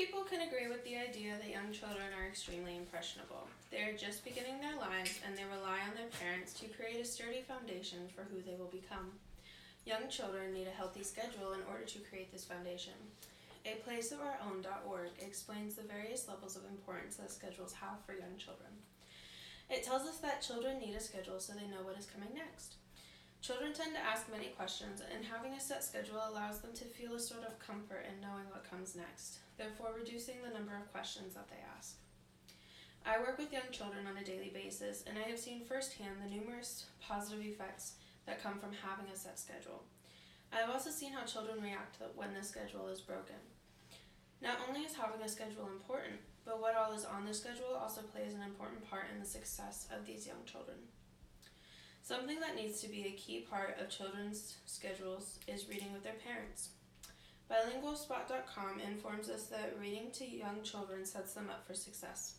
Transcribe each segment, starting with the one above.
people can agree with the idea that young children are extremely impressionable. They are just beginning their lives, and they rely on their parents to create a sturdy foundation for who they will become. Young children need a healthy schedule in order to create this foundation. A placeofourown.org explains the various levels of importance that schedules have for young children. It tells us that children need a schedule so they know what is coming next. Children tend to ask many questions, and having a set schedule allows them to feel a sort of comfort in knowing what comes next, therefore reducing the number of questions that they ask. I work with young children on a daily basis, and I have seen firsthand the numerous positive effects that come from having a set schedule. I have also seen how children react when the schedule is broken. Not only is having a schedule important, but what all is on the schedule also plays an important part in the success of these young children. Something that needs to be a key part of children's schedules is reading with their parents. Bilingualspot.com informs us that reading to young children sets them up for success.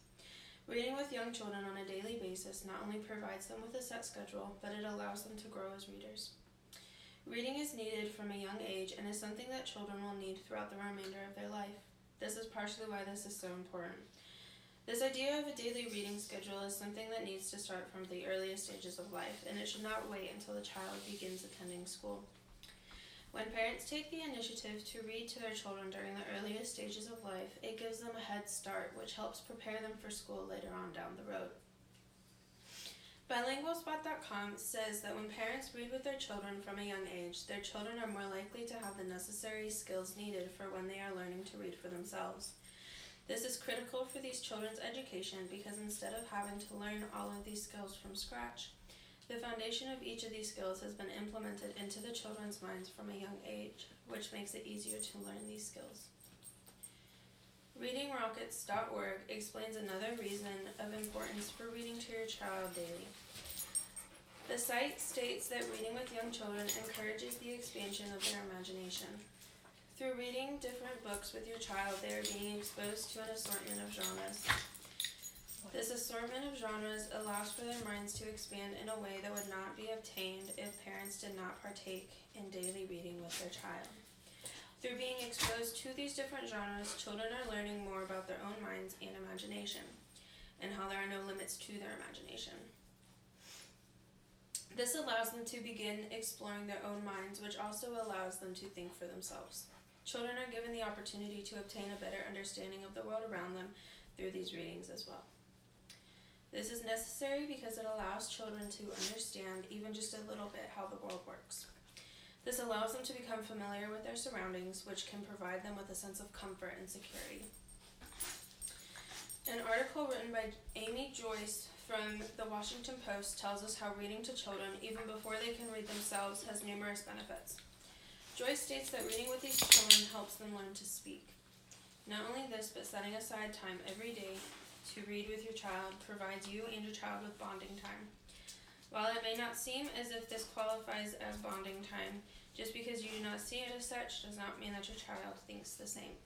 Reading with young children on a daily basis not only provides them with a set schedule, but it allows them to grow as readers. Reading is needed from a young age and is something that children will need throughout the remainder of their life. This is partially why this is so important. This idea of a daily reading schedule is something that needs to start from the earliest stages of life, and it should not wait until the child begins attending school. When parents take the initiative to read to their children during the earliest stages of life, it gives them a head start, which helps prepare them for school later on down the road. Bilingualspot.com says that when parents read with their children from a young age, their children are more likely to have the necessary skills needed for when they are learning to read for themselves. This is critical for these children's education because instead of having to learn all of these skills from scratch, the foundation of each of these skills has been implemented into the children's minds from a young age, which makes it easier to learn these skills. ReadingRockets.org explains another reason of importance for reading to your child daily. The site states that reading with young children encourages the expansion of their imagination. Through reading different books with your child, they are being exposed to an assortment of genres. This assortment of genres allows for their minds to expand in a way that would not be obtained if parents did not partake in daily reading with their child. Through being exposed to these different genres, children are learning more about their own minds and imagination, and how there are no limits to their imagination. This allows them to begin exploring their own minds, which also allows them to think for themselves. Children are given the opportunity to obtain a better understanding of the world around them through these readings as well. This is necessary because it allows children to understand even just a little bit how the world works. This allows them to become familiar with their surroundings, which can provide them with a sense of comfort and security. An article written by Amy Joyce from the Washington Post tells us how reading to children, even before they can read themselves, has numerous benefits. Joyce states that reading with these children helps them learn to speak. Not only this, but setting aside time every day to read with your child provides you and your child with bonding time. While it may not seem as if this qualifies as bonding time, just because you do not see it as such does not mean that your child thinks the same.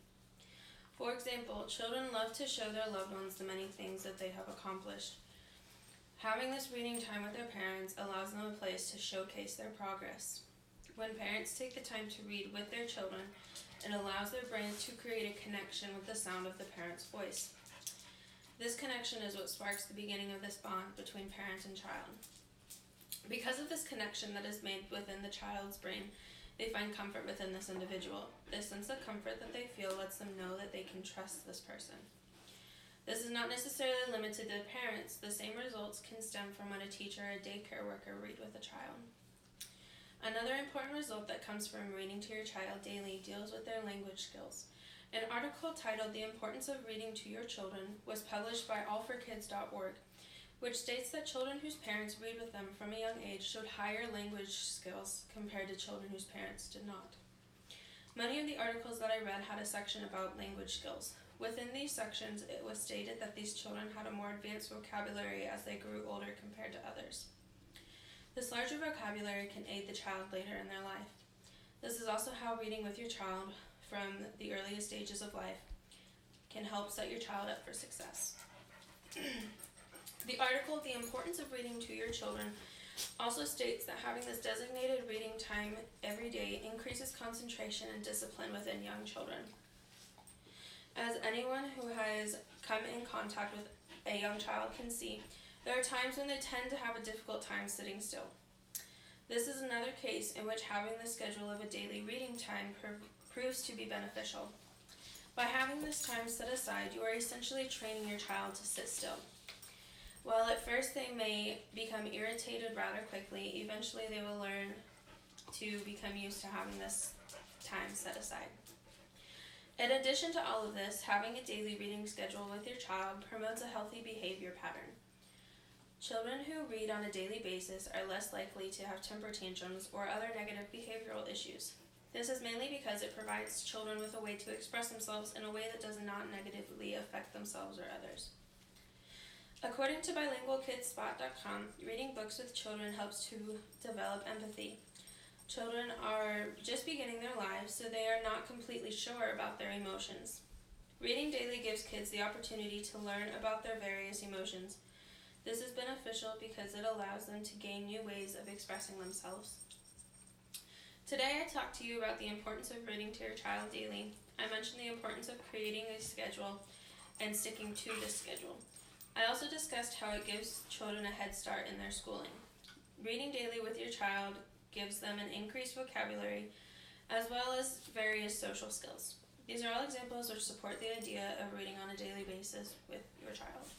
For example, children love to show their loved ones the many things that they have accomplished. Having this reading time with their parents allows them a place to showcase their progress. When parents take the time to read with their children, it allows their brains to create a connection with the sound of the parent's voice. This connection is what sparks the beginning of this bond between parent and child. Because of this connection that is made within the child's brain, they find comfort within this individual. This sense of comfort that they feel lets them know that they can trust this person. This is not necessarily limited to parents. The same results can stem from when a teacher or a daycare worker read with a child. Another important result that comes from reading to your child daily deals with their language skills. An article titled "The Importance of Reading to Your Children" was published by allforkids.org, which states that children whose parents read with them from a young age showed higher language skills compared to children whose parents did not. Many of the articles that I read had a section about language skills. Within these sections, it was stated that these children had a more advanced vocabulary as they grew older compared to others. This larger vocabulary can aid the child later in their life. This is also how reading with your child from the earliest stages of life can help set your child up for success. The article, "The Importance of Reading to Your Children," also states that having this designated reading time every day increases concentration and discipline within young children. As anyone who has come in contact with a young child can see, there are times when they tend to have a difficult time sitting still. This is another case in which having the schedule of a daily reading time proves to be beneficial. By having this time set aside, you are essentially training your child to sit still. While at first they may become irritated rather quickly, eventually they will learn to become used to having this time set aside. In addition to all of this, having a daily reading schedule with your child promotes a healthy behavior pattern. Children who read on a daily basis are less likely to have temper tantrums or other negative behavioral issues. This is mainly because it provides children with a way to express themselves in a way that does not negatively affect themselves or others. According to bilingualkidspot.com, reading books with children helps to develop empathy. Children are just beginning their lives, so they are not completely sure about their emotions. Reading daily gives kids the opportunity to learn about their various emotions. This is beneficial because it allows them to gain new ways of expressing themselves. Today I talked to you about the importance of reading to your child daily. I mentioned the importance of creating a schedule and sticking to this schedule. I also discussed how it gives children a head start in their schooling. Reading daily with your child gives them an increased vocabulary as well as various social skills. These are all examples which support the idea of reading on a daily basis with your child.